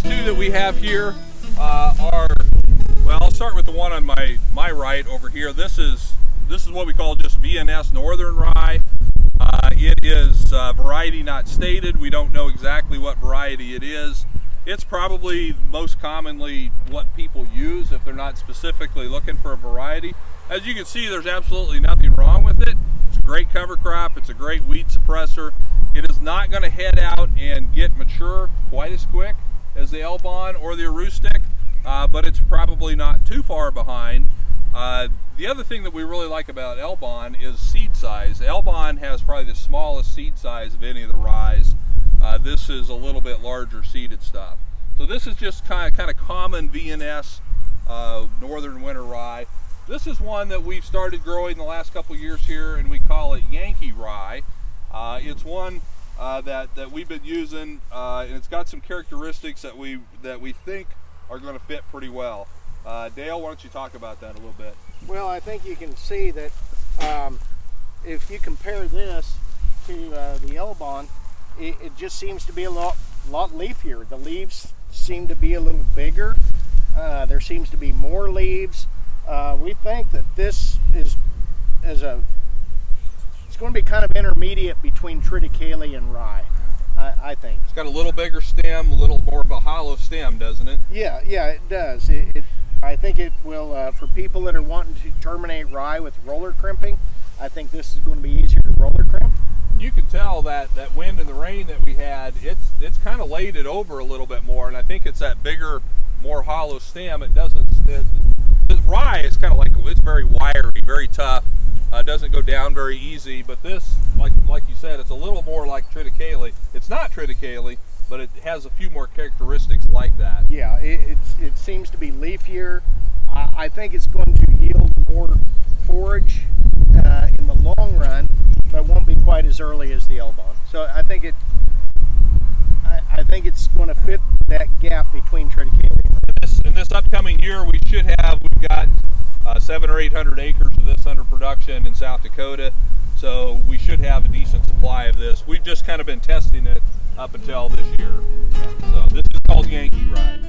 two that we have here are, well, I'll start with the one on my right over here. This is what we call just VNS Northern Rye. It is variety not stated. We don't know exactly what variety it is. It's probably most commonly what people use if they're not specifically looking for a variety. As you can see, there's absolutely nothing wrong with it. It's a great cover crop. It's a great weed suppressor. It is not going to head out and get mature quite as quick as the Elbon or the Aroostook, but it's probably not too far behind. The other thing that we really like about Elbon is seed size. Elbon has probably the smallest seed size of any of the ryes. This is a little bit larger seeded stuff. So this is just kind of common VNS northern winter rye. This is one that we've started growing the last couple years here, and we call it Yankee rye. It's one that we've been using, and it's got some characteristics that we think are going to fit pretty well. Dale, why don't you talk about that a little bit? Well, I think you can see that if you compare this to the Elbon, it just seems to be a lot leafier. The leaves seem to be a little bigger. There seems to be more leaves. We think that this is it's going to be kind of intermediate between triticale and rye. I think it's got a little bigger stem, a little more of a hollow stem, doesn't it? Yeah, it does. I think it will, for people that are wanting to terminate rye with roller crimping, I think this is going to be easier to roller crimp. You can tell that wind and the rain that we had, it's kind of laid it over a little bit more, and I think it's that bigger, more hollow stem. The rye is kind of like, it's very wiry, very tough. Doesn't go down very easy, but this, like you said, it's a little more like triticale. It's not triticale, but it has a few more characteristics like that. Yeah, it seems to be leafier. I think it's going to yield more forage in the long run, but won't be quite as early as the Elbon. So I think it's going to fit that gap between triticale. In this upcoming year, we've got 700 or 800 acres of this under production in South Dakota, so we should have a decent supply of this. We've just kind of been testing it up until this year. So this is called Yankee rye.